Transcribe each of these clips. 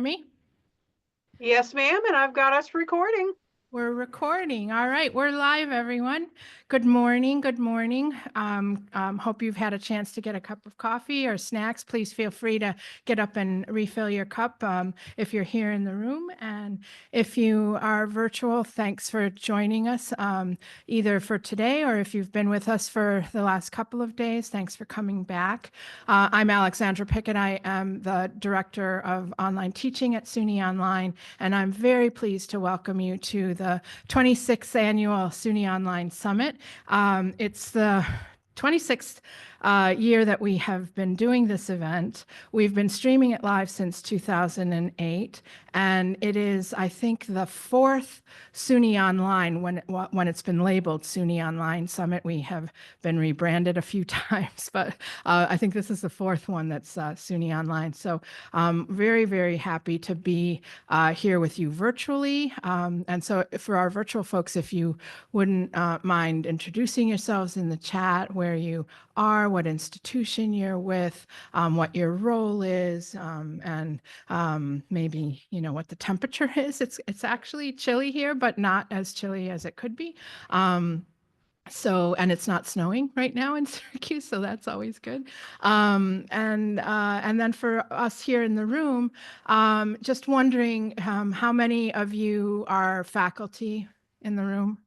Me? Yes, ma'am, and I've got us recording. We're recording. All right, we're live, everyone. Good morning. Good morning. Hope you've had a chance to get a cup of coffee or snacks. Please feel free to get up and refill your cup if you're here in the room. And if you are virtual, thanks for joining us, either for today or if you've been with us for the last couple of days. Thanks for coming back. I'm Alexandra Pickett. I am the Director of Online Teaching at SUNY Online, and I'm very pleased to welcome you to the 26th Annual SUNY Online Summit. It's the 26th year that we have been doing this event. We've been streaming it live since 2008, and it is, I think, the fourth SUNY Online when it's been labeled SUNY Online Summit. We have been rebranded a few times, but I think this is the fourth one that's SUNY Online. So very, very happy to be here with you virtually. And so for our virtual folks, if you wouldn't mind introducing yourselves in the chat, where you are, what institution you're with, what your role is, and maybe, what the temperature is. It's actually chilly here, but not as chilly as it could be. And it's not snowing right now in Syracuse, so that's always good. And then for us here in the room, just wondering how many of you are faculty in the room,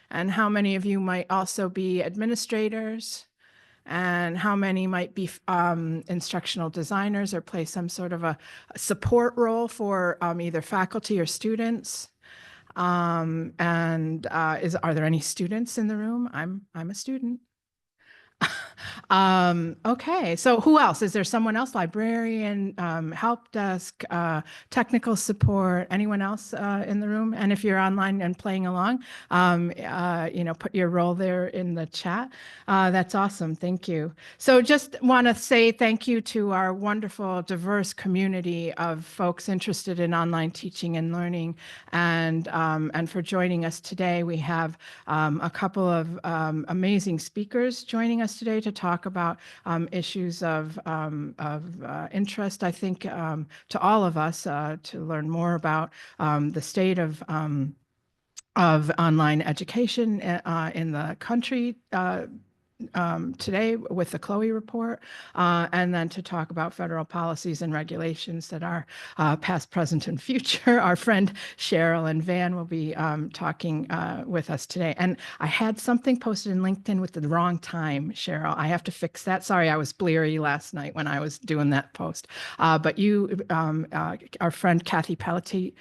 and how many of you might also be administrators, and how many might be instructional designers or play some sort of a support role for either faculty or students. Are there any students in the room? I'm a student. Okay, so who else? Is there someone else? Librarian, help desk, technical support, anyone else in the room? And if you're online and playing along, put your role there in the chat. That's awesome. Thank you. So just want to say thank you to our wonderful, diverse community of folks interested in online teaching and learning, and for joining us today. We have a couple of amazing speakers joining us today to talk about issues of interest, I think, to all of us, to learn more about the state of online education in the country today with the Chloe report, and then to talk about federal policies and regulations that are past, present, and future. Our friend Cheryl and Van will be talking with us today. And I had something posted in LinkedIn with the wrong time, Cheryl. I have to fix that. Sorry, I was bleary last night when I was doing that post. But you, our friend Kathe Pelletier,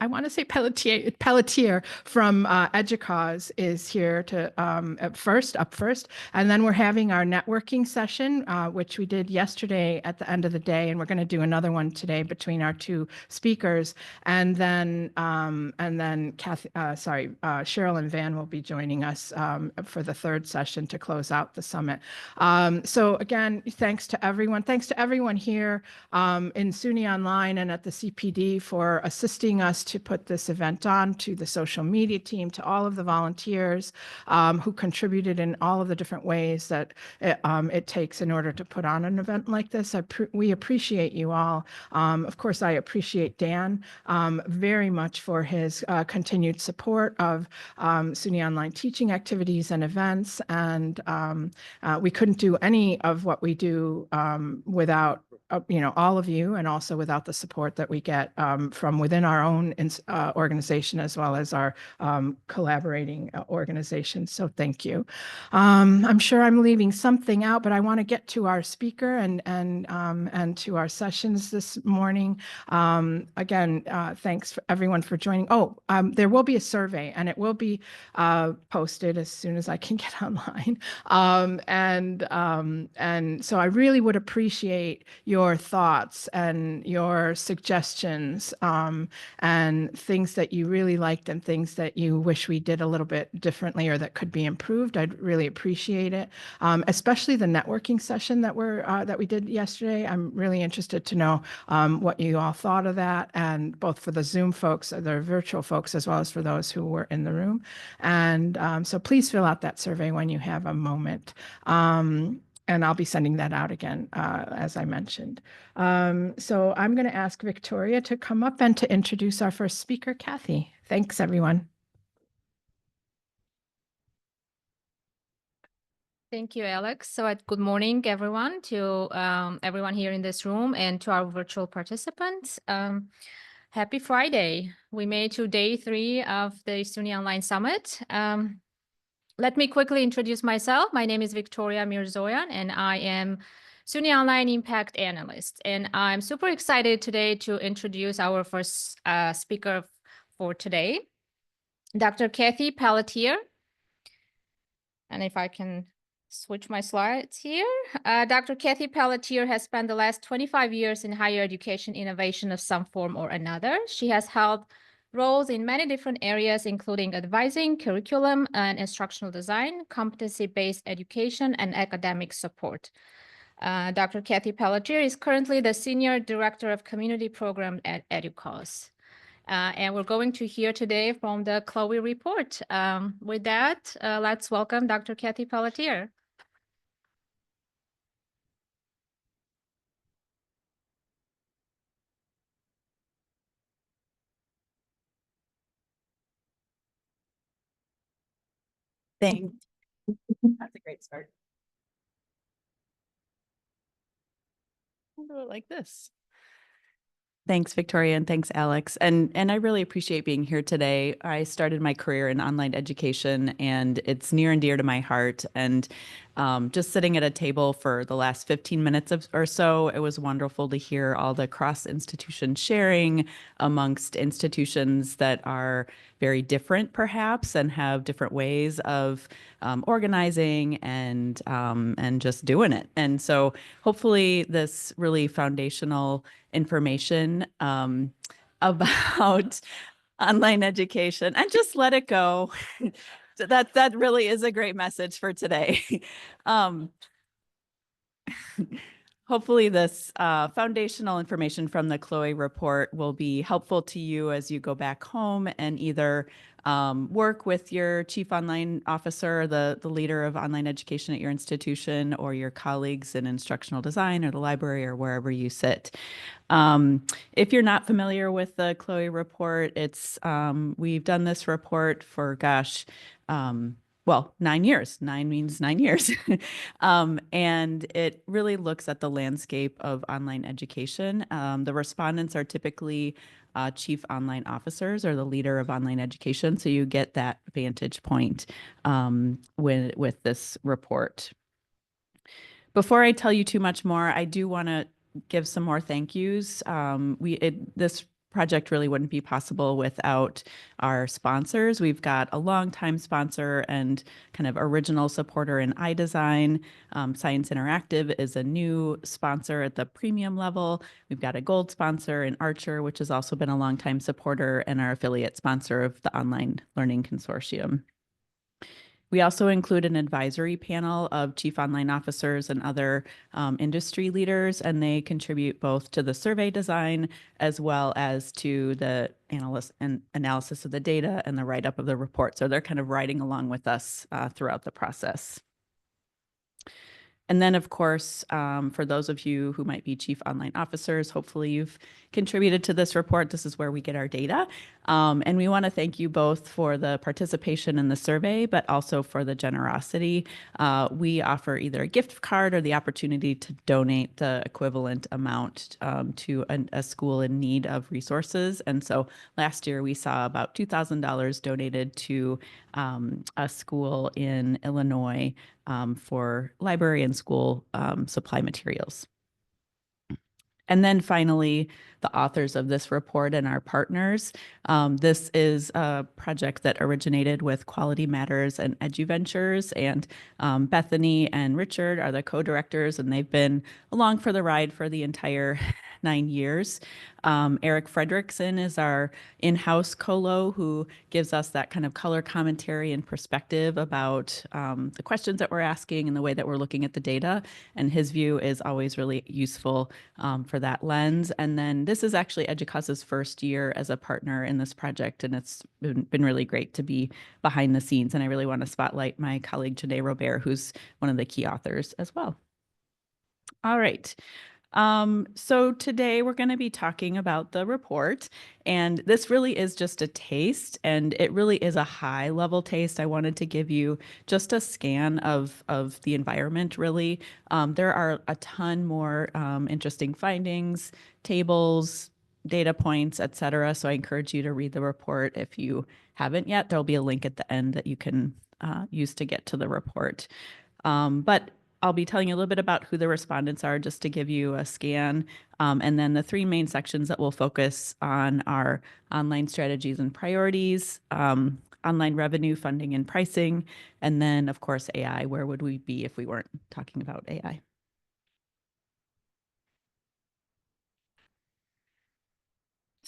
I want to say Pelletier from EDUCAUSE is here to up first. And then we're having our networking session, which we did yesterday at the end of the day, and we're going to do another one today between our two speakers. And then Cheryl and Van will be joining us for the third session to close out the summit. So again, thanks to everyone. Thanks to everyone here in SUNY Online and at the CPD for assisting us to put this event on, to the social media team, to all of the volunteers who contributed in all of the different ways that it takes in order to put on an event like this. We appreciate you all. Of course, I appreciate Dan very much for his continued support of SUNY Online teaching activities and events. And we couldn't do any of what we do without all of you, and also without the support that we get from within our own organization, as well as our collaborating organizations. So thank you. I'm sure I'm leaving something out, but I want to get to our speaker and to our sessions this morning. Again, thanks for everyone for joining. There will be a survey, and it will be posted as soon as I can get online. And so I really would appreciate your thoughts and your suggestions, and things that you really liked and things that you wish we did a little bit differently or that could be improved. I'd really appreciate it, especially the networking session that we did yesterday. I'm really interested to know what you all thought of that, and both for the Zoom folks, the virtual folks, as well as for those who were in the room. And so please fill out that survey when you have a moment. And I'll be sending that out again, as I mentioned. So I'm going to ask Victoria to come up and to introduce our first speaker, Kathe. Thanks, everyone. Thank you, Alex. So good morning, everyone, to everyone here in this room and to our virtual participants. Happy Friday. We made to day 3 of the SUNY Online Summit. Let me quickly introduce myself. My name is Victoria Mirzoyan, and I am SUNY Online Impact Analyst. And I'm super excited today to introduce our first speaker for today, Dr. Kathe Pelletier. And if I can switch my slides here. Dr. Kathe Pelletier has spent the last 25 years in higher education innovation of some form or another. She has held roles in many different areas, including advising, curriculum and instructional design, competency-based education, and academic support. Dr. Kathe Pelletier is currently the Senior Director of Community Program at EDUCAUSE. And we're going to hear today from the CLOE report. With that, let's welcome Dr. Kathe Pelletier. Thanks. That's a great start. I'll do it like this. Thanks, Victoria, and thanks, Alex. And I really appreciate being here today. I started my career in online education, and it's near and dear to my heart. And just sitting at a table for the last 15 minutes or so, it was wonderful to hear all the cross-institution sharing amongst institutions that are very different, perhaps, and have different ways of organizing and just doing it. And so hopefully this really foundational information about online education and just let it go. That really is a great message for today. Hopefully this foundational information from the CLOE report will be helpful to you as you go back home and either work with your chief online officer, the leader of online education at your institution, or your colleagues in instructional design or the library or wherever you sit. If you're not familiar with the CLOE report, we've done this report for, well, 9 years. 9 means 9 years. And it really looks at the landscape of online education. The respondents are typically chief online officers or the leader of online education. So you get that vantage point with this report. Before I tell you too much more, I do want to give some more thank yous. This project really wouldn't be possible without our sponsors. We've got a longtime sponsor and kind of original supporter in iDesign. Science Interactive is a new sponsor at the premium level. We've got a gold sponsor in Archer, which has also been a longtime supporter and our affiliate sponsor of the Online Learning Consortium. We also include an advisory panel of chief online officers and other industry leaders, and they contribute both to the survey design as well as to the analysis of the data and the write-up of the report. So they're kind of riding along with us throughout the process. And then, of course, for those of you who might be chief online officers, hopefully you've contributed to this report. This is where we get our data. And we want to thank you both for the participation in the survey, but also for the generosity. We offer either a gift card or the opportunity to donate the equivalent amount to a school in need of resources. And so last year we saw about $2,000 donated to a school in Illinois for library and school supply materials. And then finally, the authors of this report and our partners. This is a project that originated with Quality Matters and EduVentures, and Bethany and Richard are the co-directors, and they've been along for the ride for the entire 9 years. Eric Fredrickson is our in-house colo who gives us that kind of color commentary and perspective about the questions that we're asking and the way that we're looking at the data. And his view is always really useful for that lens. And then this is actually EDUCAUSE's first year as a partner in this project, and it's been really great to be behind the scenes. And I really want to spotlight my colleague, Janae Robert, who's one of the key authors as well. All right. So today we're going to be talking about the report, and this really is just a taste, and it really is a high level taste. I wanted to give you just a scan of the environment, really. There are a ton more interesting findings, tables, data points, etc. So I encourage you to read the report if you haven't yet. There'll be a link at the end that you can use to get to the report. But I'll be telling you a little bit about who the respondents are just to give you a scan. And then the three main sections that we'll focus on are online strategies and priorities, online revenue, funding, and pricing, and then, of course, AI. Where would we be if we weren't talking about AI?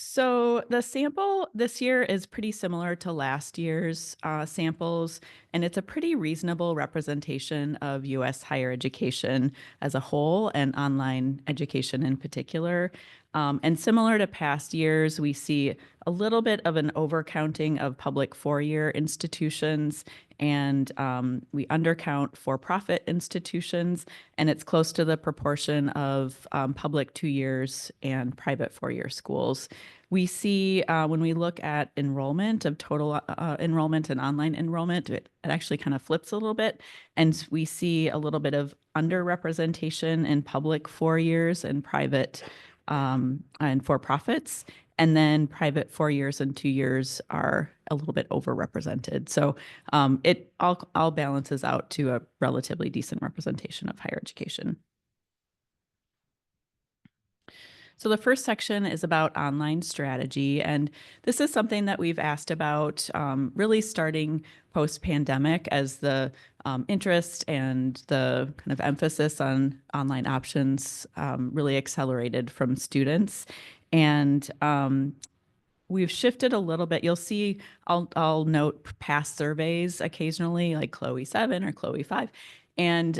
So the sample this year is pretty similar to last year's samples, and it's a pretty reasonable representation of U.S. higher education as a whole and online education in particular. And similar to past years, we see a little bit of an overcounting of public four-year institutions, and we undercount for-profit institutions, and it's close to the proportion of public 2 years and private four-year schools. We see when we look at enrollment of total enrollment and online enrollment, it actually kind of flips a little bit. And we see a little bit of underrepresentation in public 4 years and private and for-profits. And then private 4 years and 2 years are a little bit overrepresented. So it all balances out to a relatively decent representation of higher education. So the first section is about online strategy, and this is something that we've asked about really starting post-pandemic as the interest and the kind of emphasis on online options really accelerated from students. And we've shifted a little bit. You'll see, I'll note past surveys occasionally, like Chloe 7 or Chloe 5. And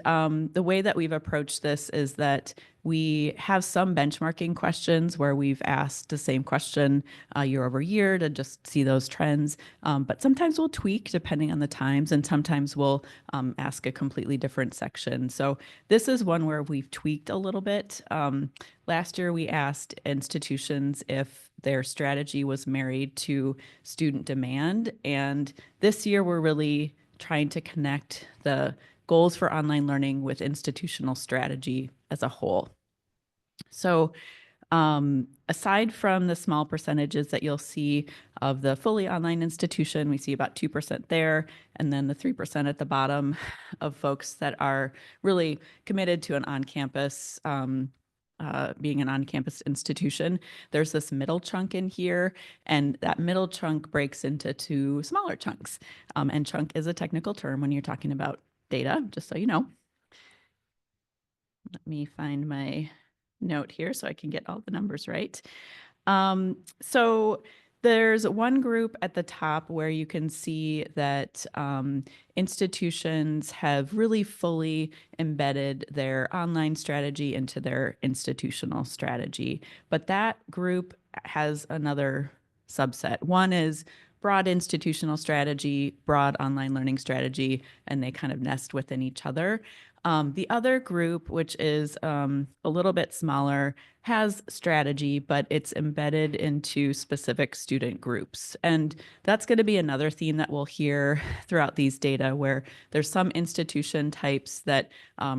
the way that we've approached this is that we have some benchmarking questions where we've asked the same question year over year to just see those trends. But sometimes we'll tweak depending on the times, and sometimes we'll ask a completely different section. So this is one where we've tweaked a little bit. Last year, we asked institutions if their strategy was married to student demand. And this year, we're really trying to connect the goals for online learning with institutional strategy as a whole. So aside from the small percentages that you'll see of the fully online institution, we see about 2% there, and then the 3% at the bottom of folks that are really committed to an on-campus being an on-campus institution. There's this middle chunk in here, and that middle chunk breaks into two smaller chunks. And chunk is a technical term when you're talking about data, just so you know. Let me find my note here so I can get all the numbers right. So there's one group at the top where you can see that institutions have really fully embedded their online strategy into their institutional strategy. But that group has another subset. One is broad institutional strategy, broad online learning strategy, and they kind of nest within each other. The other group, which is a little bit smaller, has strategy, but it's embedded into specific student groups. And that's going to be another theme that we'll hear throughout these data, where there's some institution types that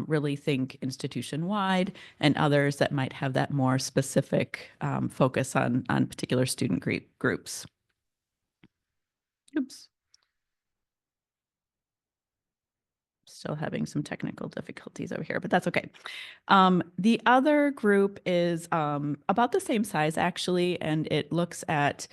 really think institution-wide, and others that might have that more specific focus on particular student groups. Oops. Still having some technical difficulties over here, but that's okay. The other group is about the same size, actually, and it looks at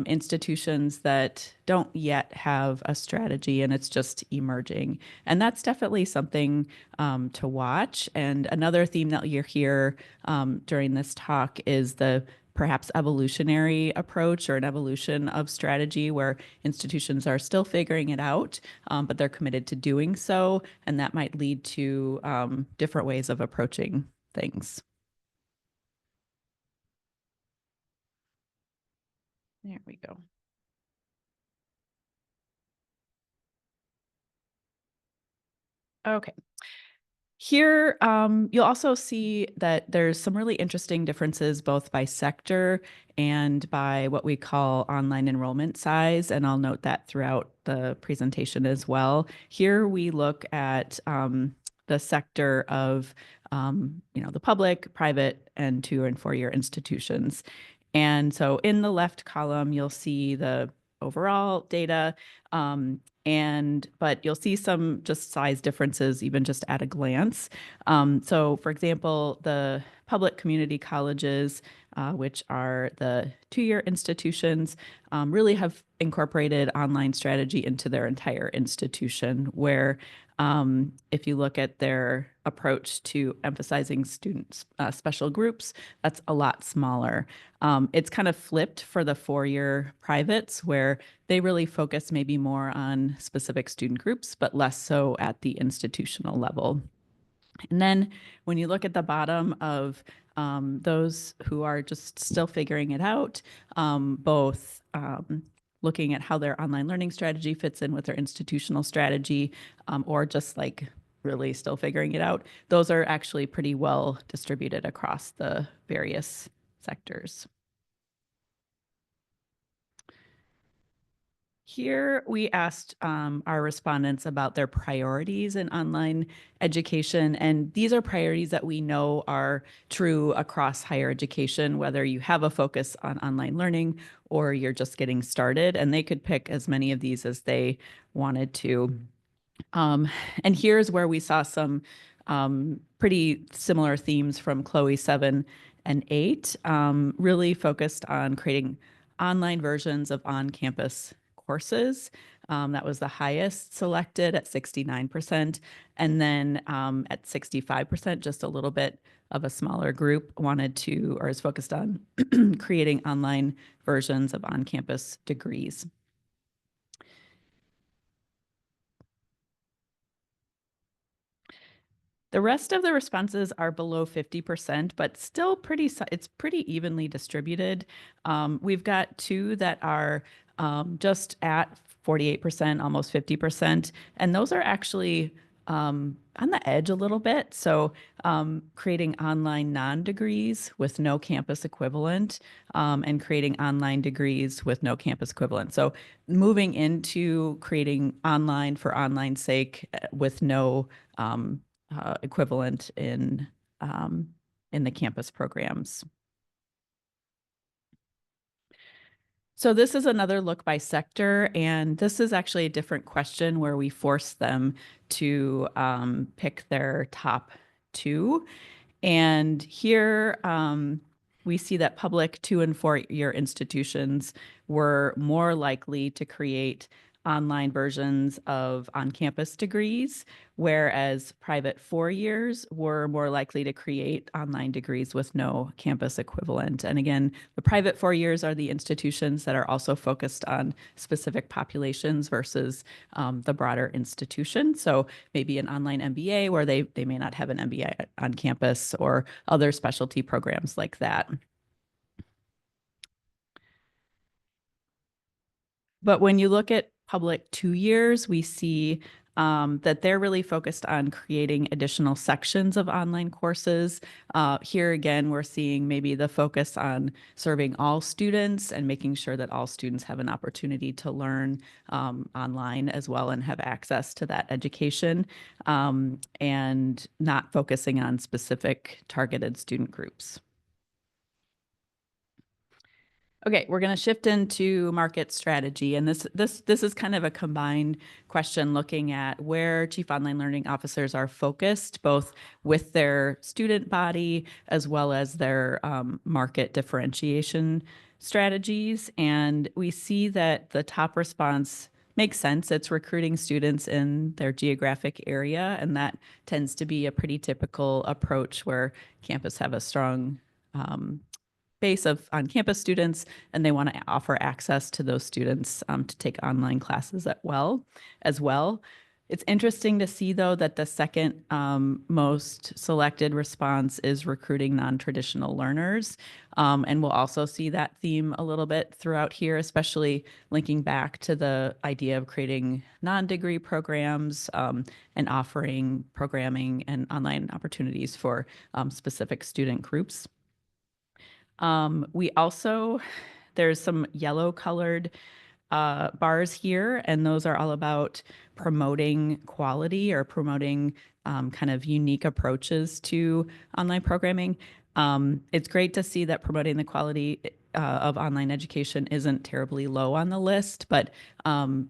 institutions that don't yet have a strategy and it's just emerging. And that's definitely something to watch. And another theme that you'll hear during this talk is the perhaps evolutionary approach or an evolution of strategy where institutions are still figuring it out, but they're committed to doing so. And that might lead to different ways of approaching things. There we go. Okay. Here, you'll also see that there's some really interesting differences both by sector and by what we call online enrollment size, and I'll note that throughout the presentation as well. Here we look at the sector of the public, private, and 2- and 4-year institutions. And so in the left column, you'll see the overall data, but you'll see some just size differences even just at a glance. So for example, the public community colleges, which are the 2-year institutions, really have incorporated online strategy into their entire institution, where if you look at their approach to emphasizing students' special groups, that's a lot smaller. It's kind of flipped for the 4-year privates, where they really focus maybe more on specific student groups, but less so at the institutional level. And then when you look at the bottom of those who are just still figuring it out, both looking at how their online learning strategy fits in with their institutional strategy, or just like really still figuring it out, those are actually pretty well distributed across the various sectors. Here, we asked our respondents about their priorities in online education, and these are priorities that we know are true across higher education, whether you have a focus on online learning or you're just getting started, and they could pick as many of these as they wanted to. And here's where we saw some pretty similar themes from Chloe 7 and 8, really focused on creating online versions of on-campus courses. That was the highest selected at 69%. And then at 65%, just a little bit of a smaller group wanted to, or is focused on creating online versions of on-campus degrees. The rest of the responses are below 50%, but still it's pretty evenly distributed. We've got 2 that are just at 48%, almost 50%, and those are actually on the edge a little bit. So creating online non-degrees with no campus equivalent, and creating online degrees with no campus equivalent. So moving into creating online for online's sake with no equivalent in the campus programs. So this is another look by sector, and this is actually a different question where we force them to pick their top 2. And here we see that public 2- and 4-year institutions were more likely to create online versions of on-campus degrees, whereas private 4 years were more likely to create online degrees with no campus equivalent. And again, the private 4 years are the institutions that are also focused on specific populations versus the broader institution. So maybe an online MBA where they may not have an MBA on campus, or other specialty programs like that. But when you look at public 2 years, we see that they're really focused on creating additional sections of online courses. Here again, we're seeing maybe the focus on serving all students and making sure that all students have an opportunity to learn online as well and have access to that education, and not focusing on specific targeted student groups. Okay, we're going to shift into market strategy, and this is kind of a combined question looking at where Chief Online Learning Officers are focused, both with their student body as well as their market differentiation strategies. And we see that the top response makes sense. It's recruiting students in their geographic area, and that tends to be a pretty typical approach where campus have a strong base of on-campus students, and they want to offer access to those students to take online classes as well. It's interesting to see, though, that the second most selected response is recruiting non-traditional learners. And we'll also see that theme a little bit throughout here, especially linking back to the idea of creating non-degree programs and offering programming and online opportunities for specific student groups. We also, there's some yellow colored bars here, and those are all about promoting quality or promoting kind of unique approaches to online programming. It's great to see that promoting the quality of online education isn't terribly low on the list, but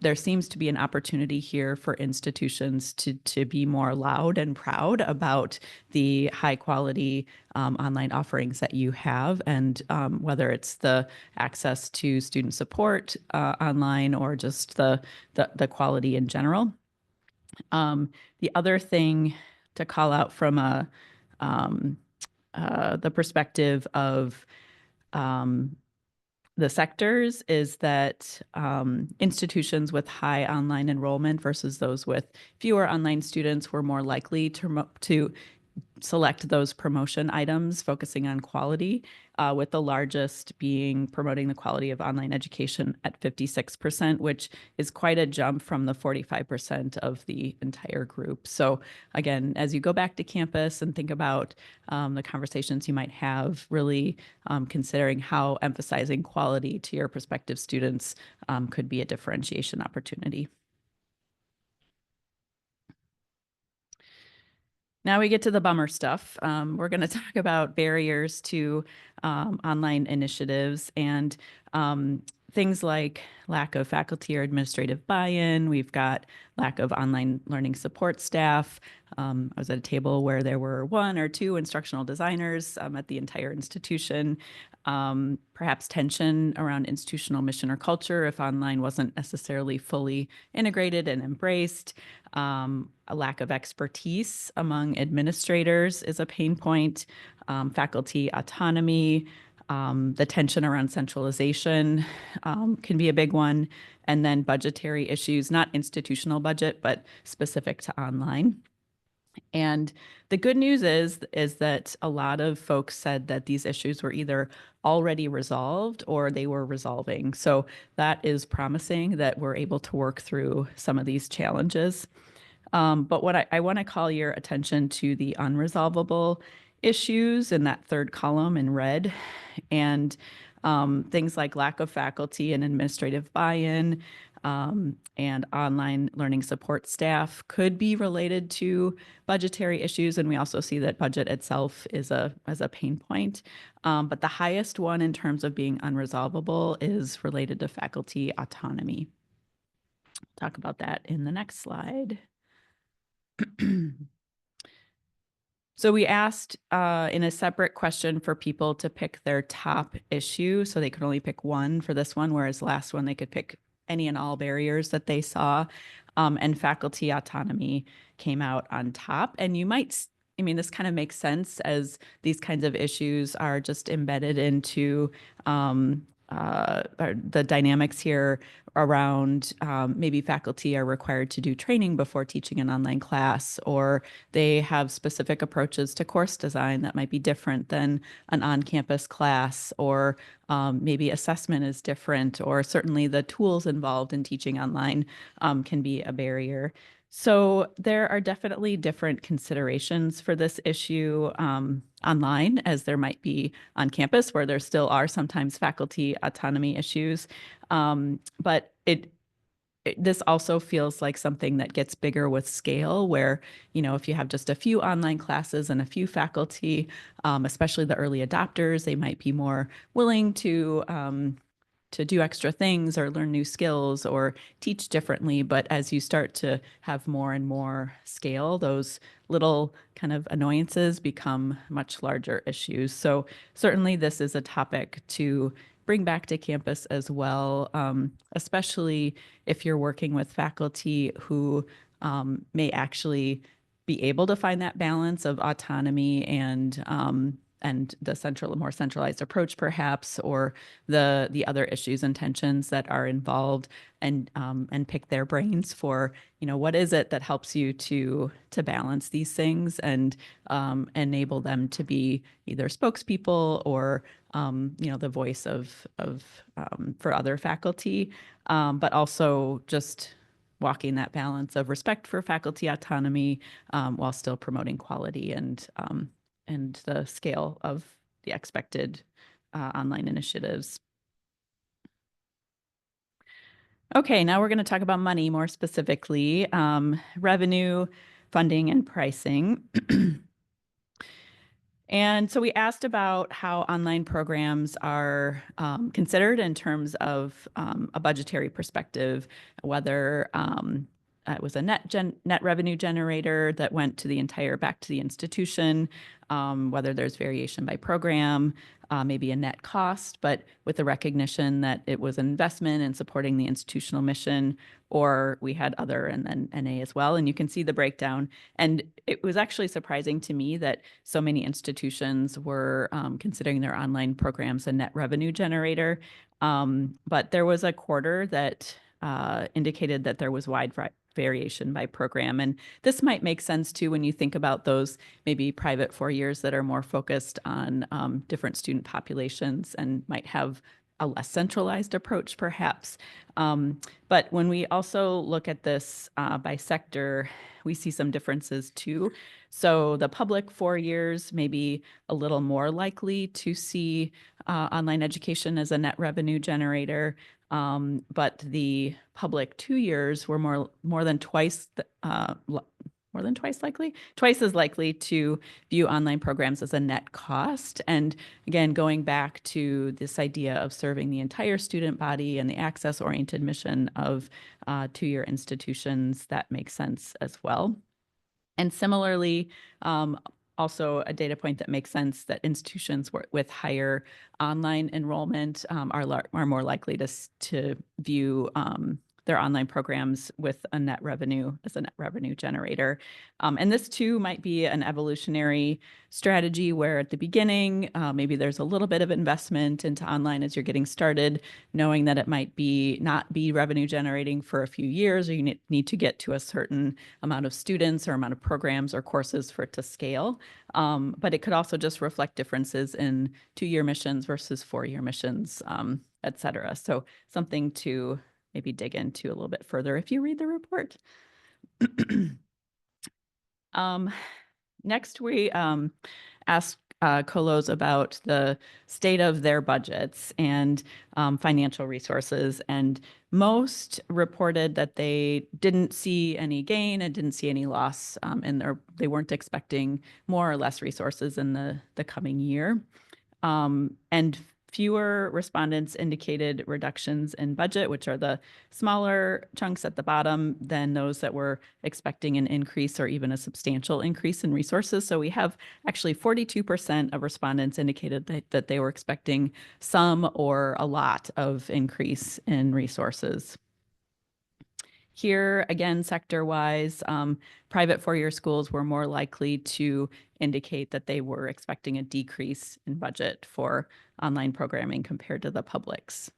there seems to be an opportunity here for institutions to be more loud and proud about the high quality online offerings that you have, and whether it's the access to student support online or just the quality in general. The other thing to call out from the perspective of the sectors is that institutions with high online enrollment versus those with fewer online students were more likely to select those promotion items focusing on quality, with the largest being promoting the quality of online education at 56%, which is quite a jump from the 45% of the entire group. So again, as you go back to campus and think about the conversations you might have, really considering how emphasizing quality to your prospective students could be a differentiation opportunity. Now we get to the bummer stuff. We're going to talk about barriers to online initiatives and things like lack of faculty or administrative buy-in. We've got lack of online learning support staff. I was at a table where there were 1 or 2 instructional designers at the entire institution. Perhaps tension around institutional mission or culture if online wasn't necessarily fully integrated and embraced. A lack of expertise among administrators is a pain point. Faculty autonomy, the tension around centralization can be a big one. And then budgetary issues, not institutional budget, but specific to online. And the good news is that a lot of folks said that these issues were either already resolved or they were resolving. So that is promising that we're able to work through some of these challenges. But what I want to call your attention to the unresolvable issues in that third column in red, and things like lack of faculty and administrative buy-in and online learning support staff could be related to budgetary issues. And we also see that budget itself is a pain point. But the highest one in terms of being unresolvable is related to faculty autonomy. Talk about that in the next slide. So we asked in a separate question for people to pick their top issue. So they could only pick one for this one, whereas last one they could pick any and all barriers that they saw. And faculty autonomy came out on top. And you might, I mean, this kind of makes sense as these kinds of issues are just embedded into the dynamics here around maybe faculty are required to do training before teaching an online class, or they have specific approaches to course design that might be different than an on-campus class, or maybe assessment is different, or certainly the tools involved in teaching online can be a barrier. So there are definitely different considerations for this issue online, as there might be on campus, where there still are sometimes faculty autonomy issues. But this also feels like something that gets bigger with scale, where, you know, if you have just a few online classes and a few faculty, especially the early adopters, they might be more willing to do extra things or learn new skills or teach differently. But as you start to have more and more scale, those little kind of annoyances become much larger issues. So certainly this is a topic to bring back to campus as well, especially if you're working with faculty who may actually be able to find that balance of autonomy and and the more centralized approach perhaps, or the other issues and tensions that are involved, and pick their brains for, what is it that helps you to balance these things and enable them to be either spokespeople or the voice of for other faculty, but also just walking that balance of respect for faculty autonomy while still promoting quality and the scale of the expected online initiatives. Okay, now we're going to talk about money more specifically, revenue, funding, and pricing. And so we asked about how online programs are considered in terms of a budgetary perspective, whether it was a net revenue generator that went to back to the institution, whether there's variation by program, maybe a net cost, but with the recognition that it was an investment in supporting the institutional mission, or we had other and then NA as well. And you can see the breakdown. And it was actually surprising to me that so many institutions were considering their online programs a net revenue generator. But there was a quarter that indicated that there was wide variation by program. And this might make sense too when you think about those maybe private 4 years that are more focused on different student populations and might have a less centralized approach perhaps. But when we also look at this by sector, we see some differences too. So the public 4 years may be a little more likely to see online education as a net revenue generator. But the public 2 years were more than twice as likely to view online programs as a net cost. And again, going back to this idea of serving the entire student body and the access-oriented mission of 2-year institutions, that makes sense as well. And similarly, also a data point that makes sense that institutions with higher online enrollment are more likely to view their online programs with a net revenue generator. And this too might be an evolutionary strategy where at the beginning, maybe there's a little bit of investment into online as you're getting started, knowing that it might not be revenue generating for a few years, or you need to get to a certain amount of students or amount of programs or courses for it to scale. But it could also just reflect differences in 2-year missions versus 4-year missions, et cetera. So something to maybe dig into a little bit further if you read the report. Next, we asked colos about the state of their budgets and financial resources, and most reported that they didn't see any gain and didn't see any loss, and they weren't expecting more or less resources in the coming year. And fewer respondents indicated reductions in budget, which are the smaller chunks at the bottom, than those that were expecting an increase or even a substantial increase in resources. So we have actually 42% of respondents indicated that they were expecting some or a lot of increase in resources. Here, again, sector-wise, private 4-year schools were more likely to indicate that they were expecting a decrease in budget for online programming compared to the publics.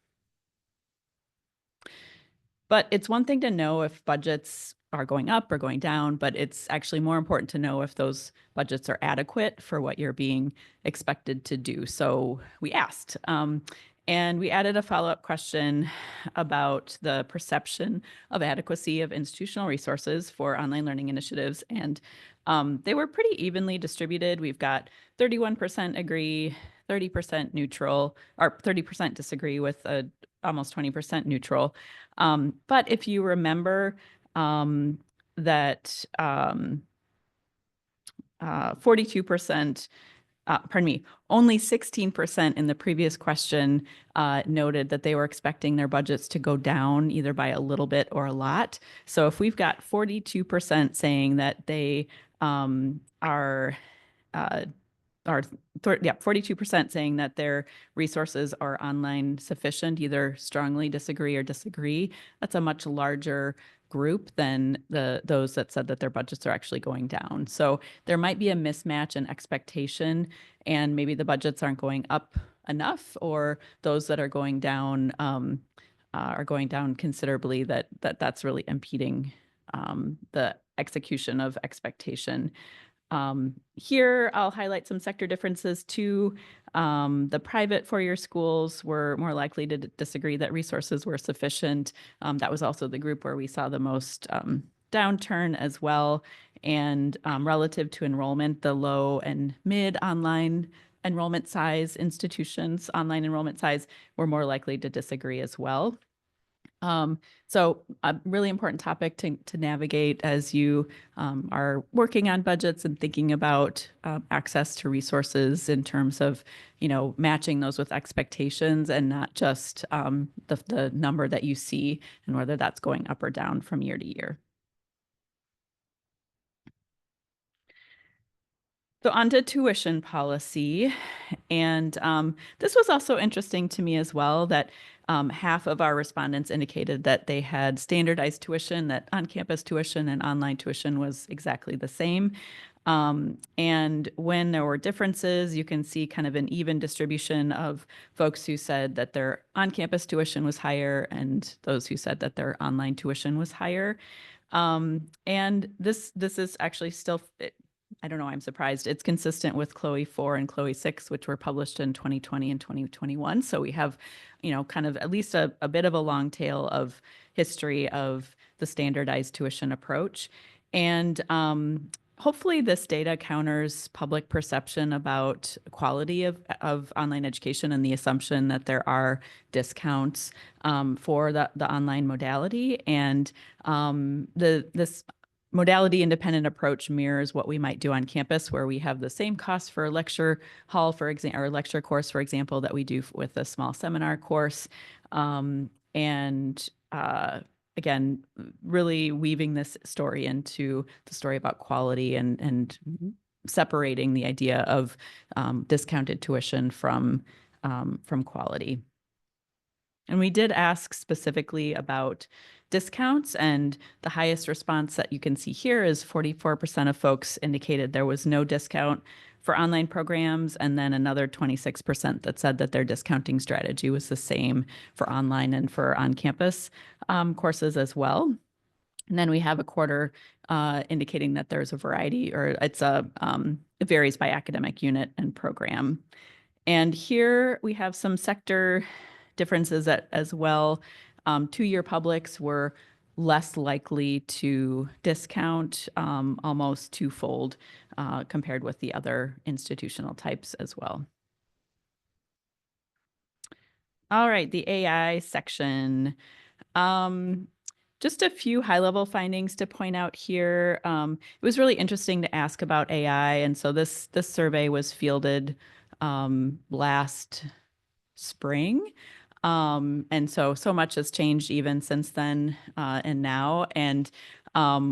But it's one thing to know if budgets are going up or going down, but it's actually more important to know if those budgets are adequate for what you're being expected to do. So we asked, and we added a follow-up question about the perception of adequacy of institutional resources for online learning initiatives. And they were pretty evenly distributed. We've got 31% agree, 30% neutral, or 30% disagree with almost 20% neutral. But if you remember that 42%, only 16% in the previous question noted that they were expecting their budgets to go down either by a little bit or a lot. So if we've got 42% saying that they 42% saying that their resources are online sufficient, either strongly disagree or disagree, that's a much larger group than those that said that their budgets are actually going down. So there might be a mismatch in expectation, and maybe the budgets aren't going up enough, or those that are going down considerably, that's really impeding the execution of expectation. Here, I'll highlight some sector differences too. The private four-year schools were more likely to disagree that resources were sufficient. That was also the group where we saw the most downturn as well. And relative to enrollment, the low and mid online enrollment size institutions, online enrollment size, were more likely to disagree as well. So a really important topic to navigate as you are working on budgets and thinking about access to resources in terms of, matching those with expectations and not just the number that you see and whether that's going up or down from year to year. So on to tuition policy. And this was also interesting to me as well, that half of our respondents indicated that they had standardized tuition, that on-campus tuition and online tuition was exactly the same. And when there were differences, you can see kind of an even distribution of folks who said that their on-campus tuition was higher and those who said that their online tuition was higher. And this is actually still, I don't know, I'm surprised. It's consistent with Chloe 4 and Chloe 6, which were published in 2020 and 2021. So we have, kind of at least a bit of a long tail of history of the standardized tuition approach. And hopefully this data counters public perception about quality of online education and the assumption that there are discounts for the online modality. And this modality independent approach mirrors what we might do on campus, where we have the same cost for a lecture hall, for example, or lecture course, for example, that we do with a small seminar course. Again, really weaving this story into the story about quality and separating the idea of discounted tuition from quality. And we did ask specifically about discounts, and the highest response that you can see here is 44% of folks indicated there was no discount for online programs, and then another 26% that said that their discounting strategy was the same for online and for on-campus courses as well. And then we have a quarter indicating that there's a variety, or it varies by academic unit and program. And here we have some sector differences as well. Two-year publics were less likely to discount, almost twofold compared with the other institutional types as well. All right, the AI section. Just a few high-level findings to point out here. It was really interesting to ask about AI, and so this survey was fielded last spring. And so much has changed even since then and now. And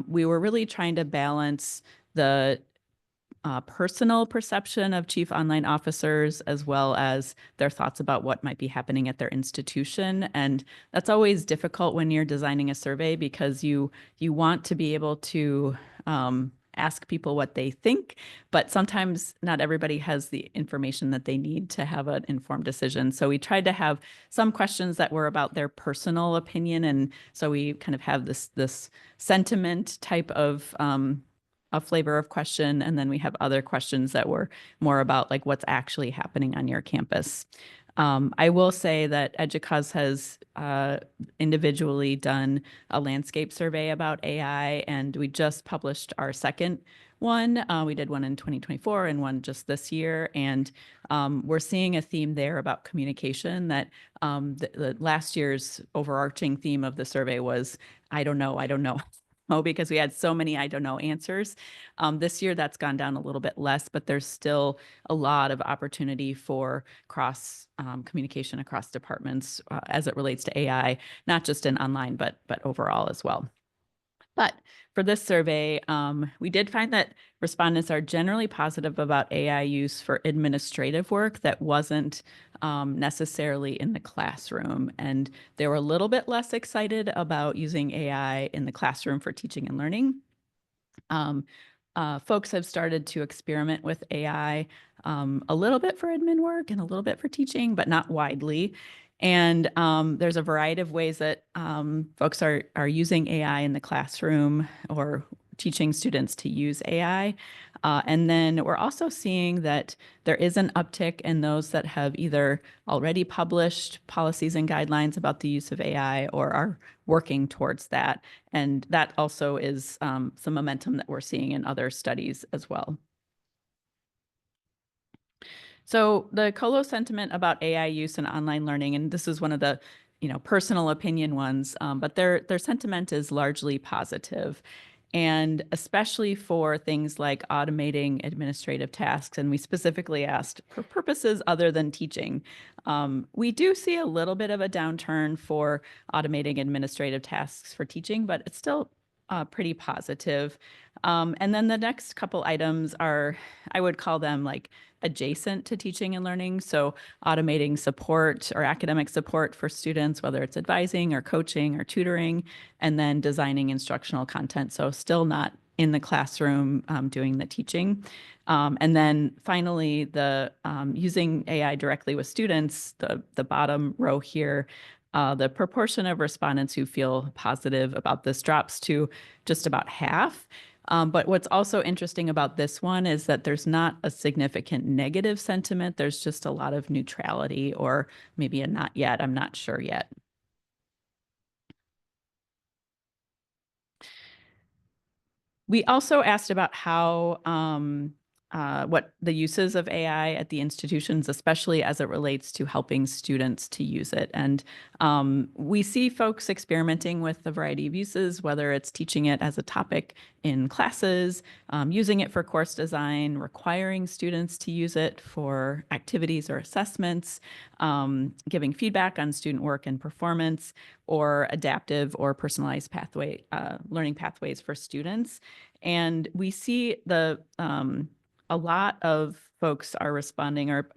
we were really trying to balance the personal perception of chief online officers as well as their thoughts about what might be happening at their institution. And that's always difficult when you're designing a survey, because you want to be able to ask people what they think, but sometimes not everybody has the information that they need to have an informed decision. So we tried to have some questions that were about their personal opinion. And so we kind of have this sentiment type of a flavor of question. And then we have other questions that were more about like what's actually happening on your campus. I will say that EDUCAUSE has individually done a landscape survey about AI, and we just published our second one. We did one in 2024 and one just this year. And we're seeing a theme there about communication, that the last year's overarching theme of the survey was, I don't know, because we had so many I don't know answers. This year that's gone down a little bit less, but there's still a lot of opportunity for cross communication across departments as it relates to AI, not just in online, but overall as well. But for this survey, we did find that respondents are generally positive about AI use for administrative work that wasn't necessarily in the classroom. And they were a little bit less excited about using AI in the classroom for teaching and learning. Folks have started to experiment with AI a little bit for admin work and a little bit for teaching, but not widely. And there's a variety of ways that folks are using AI in the classroom or teaching students to use AI. And then we're also seeing that there is an uptick in those that have either already published policies and guidelines about the use of AI or are working towards that. And that also is some momentum that we're seeing in other studies as well. So the Colo sentiment about AI use in online learning, and this is one of the personal opinion ones, but their sentiment is largely positive. And especially for things like automating administrative tasks. And we specifically asked for purposes other than teaching. We do see a little bit of a downturn for automating administrative tasks for teaching, but it's still pretty positive. And then the next couple items are, I would call them like adjacent to teaching and learning. So automating support or academic support for students, whether it's advising or coaching or tutoring, and then designing instructional content. So still not in the classroom doing the teaching. And then finally, the using AI directly with students, the bottom row here, the proportion of respondents who feel positive about this drops to just about half. But what's also interesting about this one is that there's not a significant negative sentiment. There's just a lot of neutrality or maybe a not yet, I'm not sure yet. We also asked about how what the uses of AI at the institutions, especially as it relates to helping students to use it. And we see folks experimenting with a variety of uses, whether it's teaching it as a topic in classes, using it for course design, requiring students to use it for activities or assessments, giving feedback on student work and performance, or adaptive or personalized learning pathways for students. And we see a lot of folks are responding, or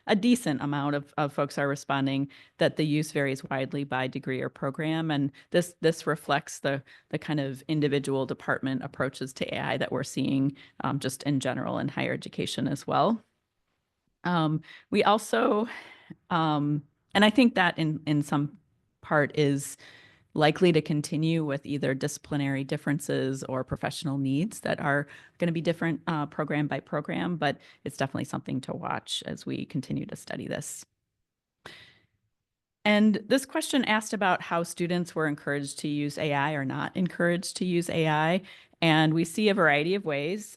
a decent amount of folks are responding that the use varies widely by degree or program. And this reflects the kind of individual department approaches to AI that we're seeing just in general in higher education as well. We also, and I think that in some part is likely to continue with either disciplinary differences or professional needs that are going to be different program by program, but it's definitely something to watch as we continue to study this. And this question asked about how students were encouraged to use AI or not encouraged to use AI. And we see a variety of ways.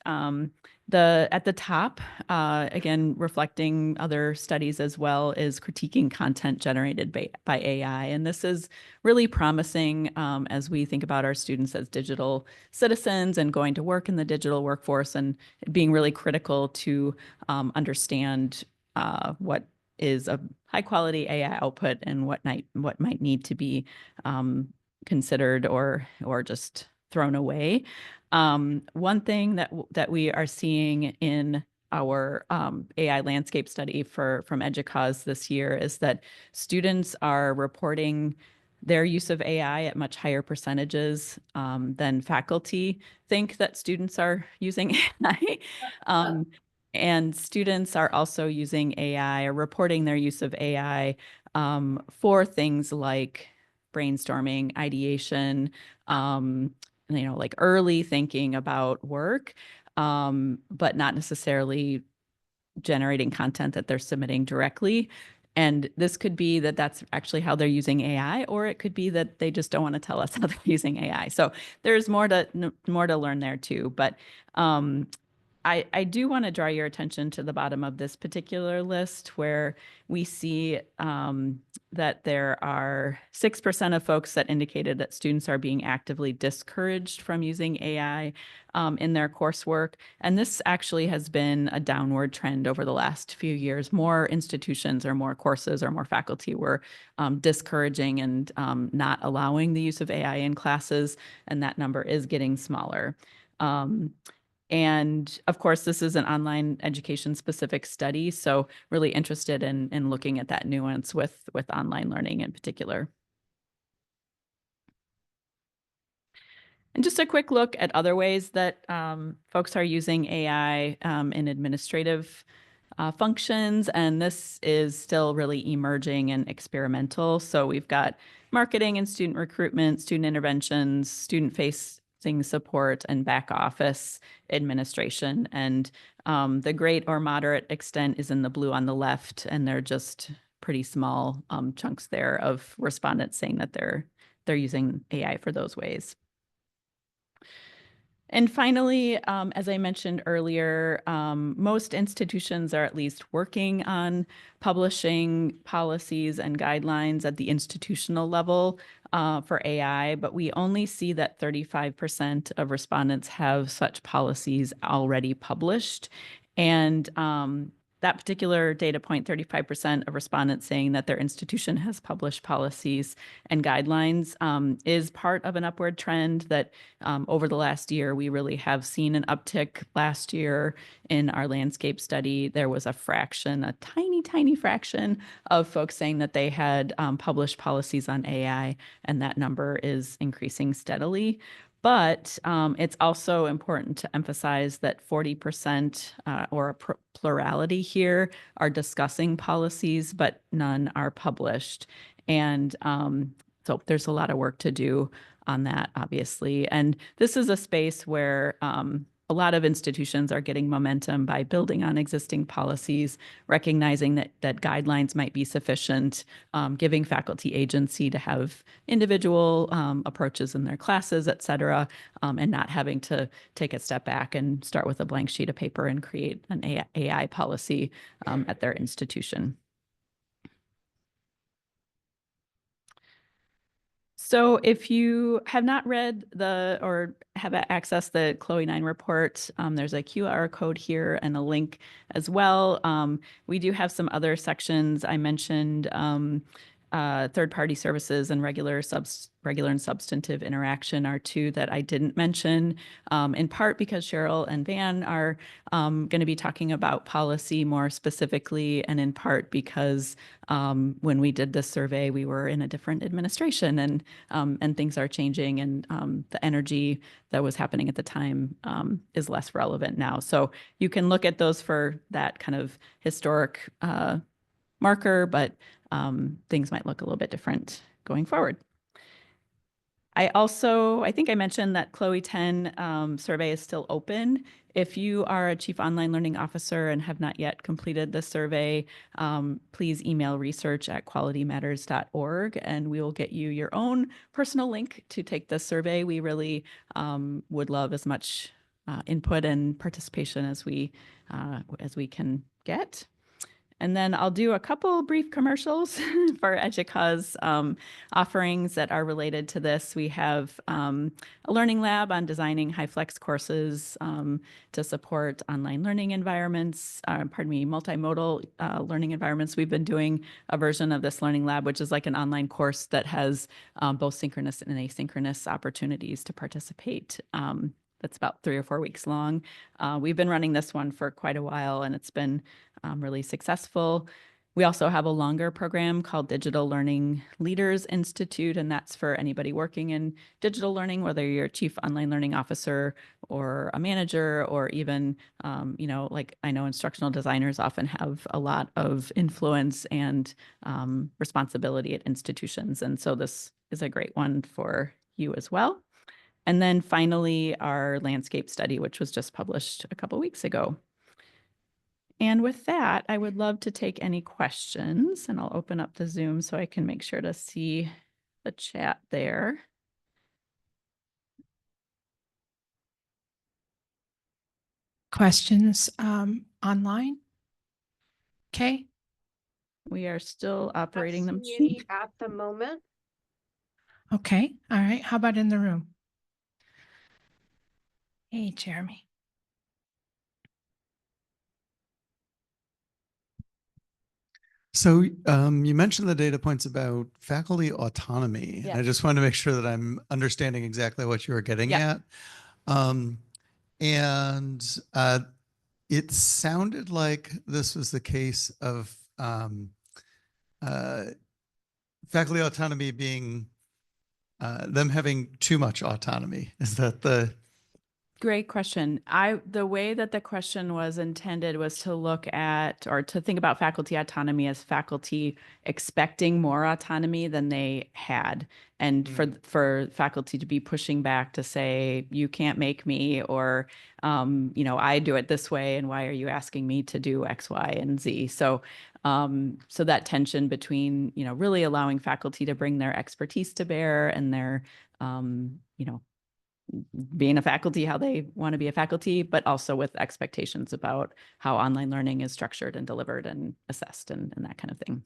At the top, again, reflecting other studies as well, is critiquing content generated by AI. And this is really promising as we think about our students as digital citizens and going to work in the digital workforce, and being really critical to understand what is a high quality AI output and what might need to be considered or just thrown away. One thing that we are seeing in our AI landscape study from EDUCAUSE this year is that students are reporting their use of AI at much higher percentages than faculty think that students are using AI. And students are also using AI or reporting their use of AI for things like brainstorming, ideation, like early thinking about work, but not necessarily generating content that they're submitting directly. And this could be that that's actually how they're using AI, or it could be that they just don't want to tell us how they're using AI. So there's more to learn there too. But I do want to draw your attention to the bottom of this particular list where we see that there are 6% of folks that indicated that students are being actively discouraged from using AI in their coursework. And this actually has been a downward trend over the last few years. More institutions or more courses or more faculty were discouraging and not allowing the use of AI in classes, and that number is getting smaller. And of course, this is an online education specific study, so really interested in looking at that nuance with online learning in particular. And just a quick look at other ways that folks are using AI in administrative functions, and this is still really emerging and experimental. So we've got marketing and student recruitment, student interventions, student-facing support, and back office administration. And the great or moderate extent is in the blue on the left, and they're just pretty small chunks there of respondents saying that they're using AI for those ways. And finally, as I mentioned earlier, most institutions are at least working on publishing policies and guidelines at the institutional level for AI, but we only see that 35% of respondents have such policies already published. And that particular data point, 35% of respondents saying that their institution has published policies and guidelines, is part of an upward trend that over the last year, we really have seen an uptick. Last year in our landscape study, there was a fraction, a tiny, tiny fraction of folks saying that they had published policies on AI, and that number is increasing steadily. But it's also important to emphasize that 40% or a plurality here are discussing policies, but none are published. And so there's a lot of work to do on that, obviously. And this is a space where a lot of institutions are getting momentum by building on existing policies, recognizing that guidelines might be sufficient, giving faculty agency to have individual approaches in their classes, et cetera, and not having to take a step back and start with a blank sheet of paper and create an AI policy at their institution. So if you have not read or have accessed the Chloe 9 report, there's a QR code here and a link as well. We do have some other sections. I mentioned third-party services and regular and substantive interaction are two that I didn't mention, in part because Cheryl and Van are going to be talking about policy more specifically, and in part because when we did this survey, we were in a different administration, and things are changing, and the energy that was happening at the time is less relevant now. So you can look at those for that kind of historic marker, but things might look a little bit different going forward. I think I mentioned that Chloe 10 survey is still open. If you are a Chief Online Learning Officer and have not yet completed the survey, please email research@qualitymatters.org, and we will get you your own personal link to take the survey. We really would love as much input and participation as we can get. And then I'll do a couple brief commercials for EDUCAUSE offerings that are related to this. We have a learning lab on designing HyFlex courses to support online learning environments, multimodal learning environments. We've been doing a version of this learning lab, which is like an online course that has both synchronous and asynchronous opportunities to participate. That's about 3 or 4 weeks long. We've been running this one for quite a while, and it's been really successful. We also have a longer program called Digital Learning Leaders Institute, and that's for anybody working in digital learning, whether you're a Chief Online Learning Officer or a manager, or even, like I know instructional designers often have a lot of influence and responsibility at institutions. And so this is a great one for you as well. And then finally, our landscape study, which was just published a couple weeks ago. And with that, I would love to take any questions, and I'll open up the Zoom so I can make sure to see the chat there. questions online? Okay. We are still Not operating the seeing any machine. at the moment. Okay. All right. How about in the room? Hey, Jeremy. So you mentioned the data points about faculty autonomy. Yeah. And I just want to make sure that I'm understanding exactly what you were getting Yeah. at. And it sounded like this was the case of faculty autonomy being them having too much autonomy. Is that the... Great question. The way that the question was intended was to look at or to think about faculty autonomy as faculty expecting more autonomy than they had. And for faculty to be pushing back to say, you can't make me, or, I do it this way, and why are you asking me to do X, Y, and Z? So that tension between, really allowing faculty to bring their expertise to bear and their, being a faculty, how they want to be a faculty, but also with expectations about how online learning is structured and delivered and assessed and that kind of thing.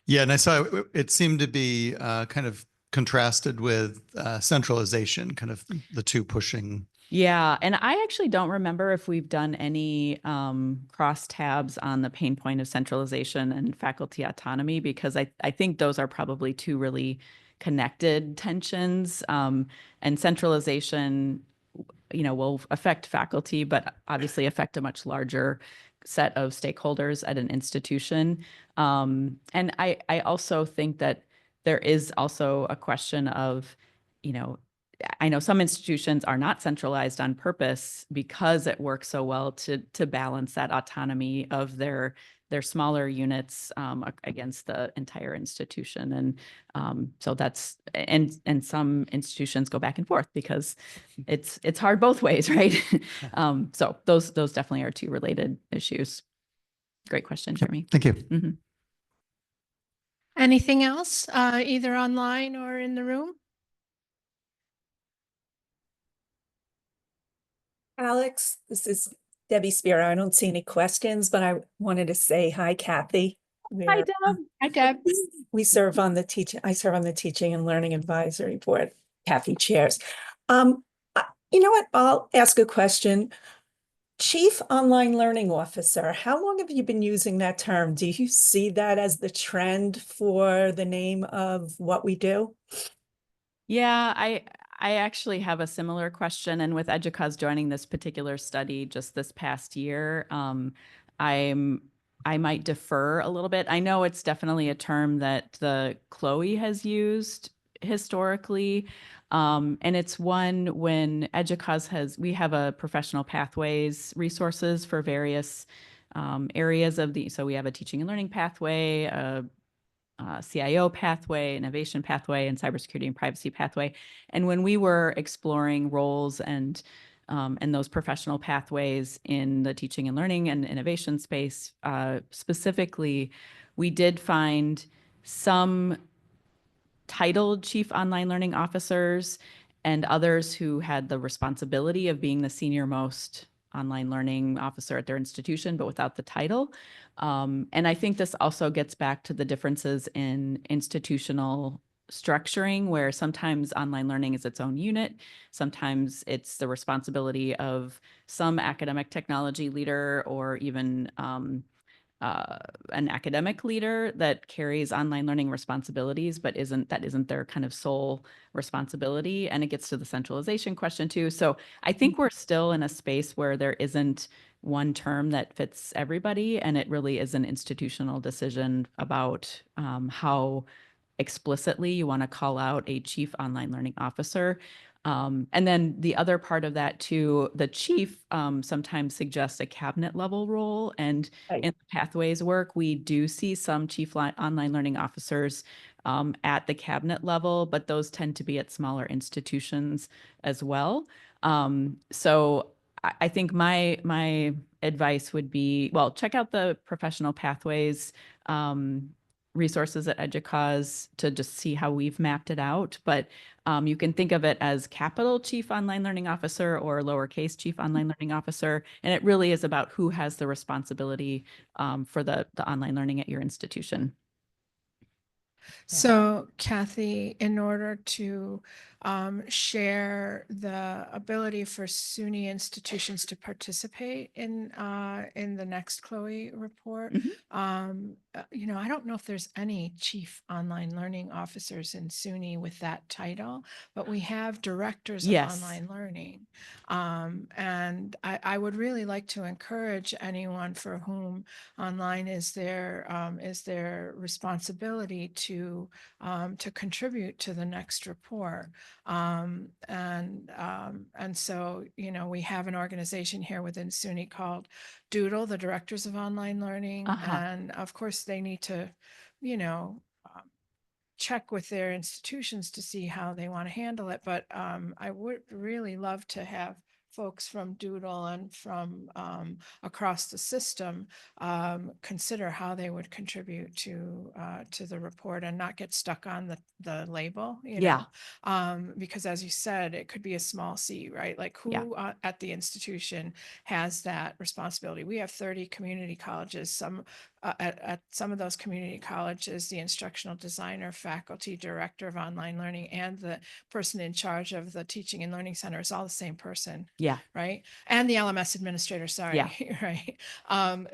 Yeah, and I saw it seemed to be kind of contrasted with centralization, kind of the two pushing. Yeah, and I actually don't remember if we've done any cross tabs on the pain point of centralization and faculty autonomy, because I think those are probably two really connected tensions. And centralization, will affect faculty, but obviously affect a much larger set of stakeholders at an institution. And I also think that there is also a question of, I know some institutions are not centralized on purpose because it works so well to balance that autonomy of their smaller units against the entire institution. And so that's, and some institutions go back and forth because it's hard both ways, right? So those definitely are two related issues. Great question, Jeremy. Thank you. Mhm. Anything else, either online or in the room? Alex, this is Debbie Spiro. I don't see any questions, but I wanted to say hi, Kathe. Hi, Deb. Hi, Deb. We serve on the I serve on the Teaching and Learning Advisory Board. Kathe chairs. You know what? I'll ask a question. Chief Online Learning Officer, how long have you been using that term? Do you see that as the trend for the name of what we do? Yeah, I actually have a similar question, and with EDUCAUSE joining this particular study just this past year, I might defer a little bit. I know it's definitely a term that the Chloe has used historically, and it's one when EDUCAUSE we have a professional pathways resources for various areas of so we have a teaching and learning pathway, CIO pathway, innovation pathway, and cybersecurity and privacy pathway. And when we were exploring roles and those professional pathways in the teaching and learning and innovation space, specifically, we did find some titled chief online learning officers and others who had the responsibility of being the senior most online learning officer at their institution, but without the title. And I think this also gets back to the differences in institutional structuring, where sometimes online learning is its own unit. Sometimes it's the responsibility of some academic technology leader or even an academic leader that carries online learning responsibilities, but that isn't their kind of sole responsibility. And it gets to the centralization question too. So I think we're still in a space where there isn't one term that fits everybody, and it really is an institutional decision about how explicitly you want to call out a chief online learning officer. And then the other part of that too, the chief sometimes suggests a cabinet level role. And Right. in the pathways work, we do see some chief online learning officers at the cabinet level, but those tend to be at smaller institutions as well. So I think my advice would be, well, check out the professional pathways resources at EDUCAUSE to just see how we've mapped it out. But you can think of it as capital Chief Online Learning Officer or lowercase Chief Online Learning Officer. And it really is about who has the responsibility for the online learning at your institution. So Kathe, in order to share the ability for SUNY institutions to participate in the next Chloe report, you know, I don't know if there's any chief online learning officers in SUNY with that title, but we have directors of Yes. online learning. And I would really like to encourage anyone for whom online is their responsibility to contribute to the next report. And so, you know, we have an organization here within SUNY called Doodle, the Directors of Online Learning. And of course, they need to, you know, check with their institutions to see how they want to handle it. But I would really love to have folks from Doodle and from across the system consider how they would contribute to the report and not get stuck on the label, you know, because as you said, it could be a small c, right? Like who at the institution has that responsibility? We have 30 community colleges. Some at some of those community colleges, the instructional designer, faculty, director of online learning, and the person in charge of the teaching and learning center is all the same person. Yeah. Right. And the LMS administrator, sorry. Yeah. Right.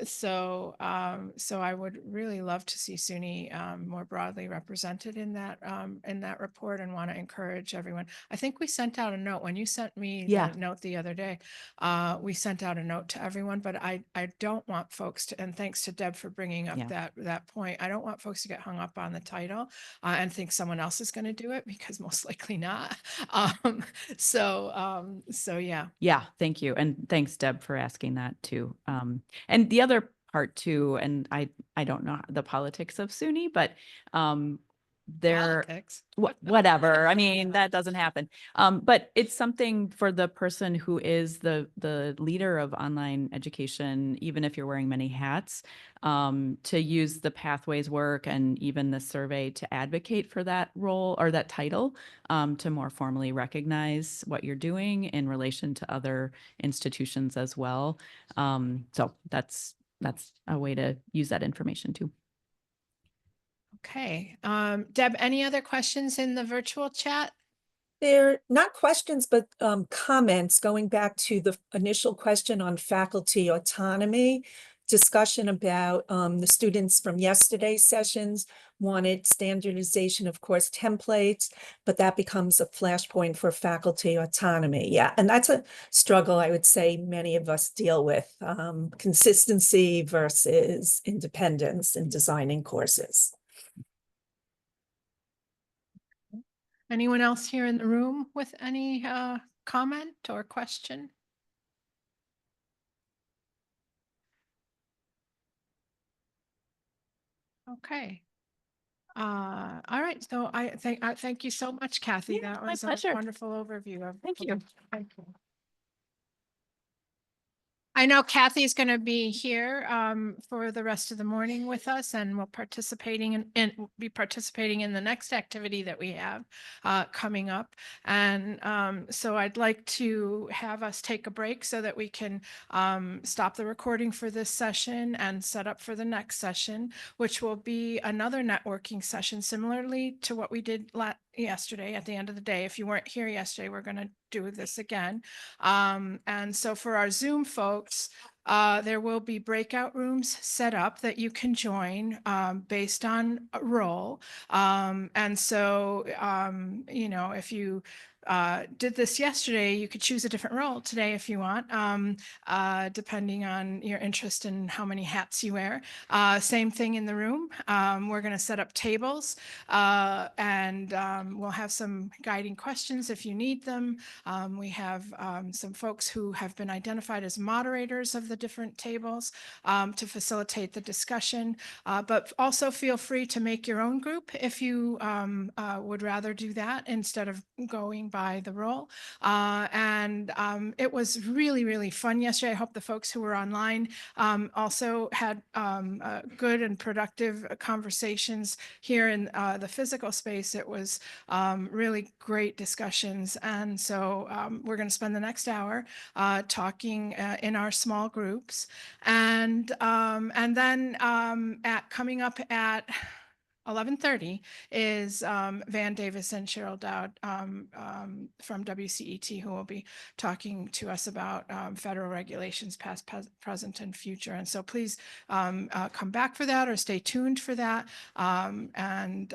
So I would really love to see SUNY more broadly represented in that report, and want to encourage everyone. I think we sent out a note when you sent me the note the other day. We sent out a note to everyone, but I don't want folks to, and thanks to Deb for bringing up that point. I don't want folks to get hung up on the title and think someone else is going to do it, because most likely not. So yeah. Yeah, thank you. And thanks, Deb, for asking that too. And the other part too, and I don't know the politics of SUNY, but whatever. I mean, that doesn't happen. But it's something for the person who is the leader of online education, even if you're wearing many hats, to use the pathways work and even the survey to advocate for that role or that title, to more formally recognize what you're doing in relation to other institutions as well. So that's a way to use that information too. Okay. Deb, any other questions in the virtual chat? They're not questions, but comments going back to the initial question on faculty autonomy, discussion about the students from yesterday's sessions wanted standardization of course templates, but that becomes a flashpoint for faculty autonomy. Yeah, and that's a struggle I would say many of us deal with, consistency versus independence in designing courses. Anyone else here in the room with any comment or question? Okay. All right. So I thank you so much, Kathe. Yeah, that my was pleasure. a wonderful overview of. Thank you. Thank you. I know Kathe is going to be here for the rest of the morning with us, and will be participating in the next activity that we have coming up. And so I'd like to have us take a break so that we can stop the recording for this session and set up for the next session, which will be another networking session similarly to what we did yesterday at the end of the day. If you weren't here yesterday, we're going to do this again. And so for our Zoom folks, there will be breakout rooms set up that you can join based on a role. And so, you know, if you did this yesterday, you could choose a different role today if you want, depending on your interest and how many hats you wear. Same thing in the room. We're going to set up tables and we'll have some guiding questions if you need them. We have some folks who have been identified as moderators of the different tables to facilitate the discussion, but also feel free to make your own group if you would rather do that instead of going by the roll. And it was really, really fun yesterday. I hope the folks who were online also had good and productive conversations here in the physical space. It was really great discussions. And so we're going to spend the next hour talking in our small groups. And then coming up at 11:30 is Van Davis and Cheryl Dowd from WCET, who will be talking to us about federal regulations, past, present, and future. And so please come back for that or stay tuned for that. And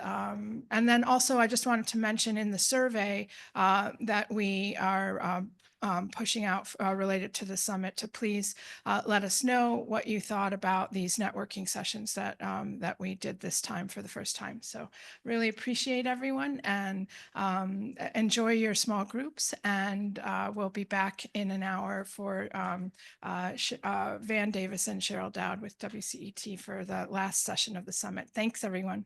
then also, I just wanted to mention in the survey that we are pushing out related to the summit to please let us know what you thought about these networking sessions that that we did this time for the first time. So really appreciate everyone, and enjoy your small groups, and we'll be back in an hour for Van Davis and Cheryl Dowd with WCET for the last session of the summit. Thanks, everyone.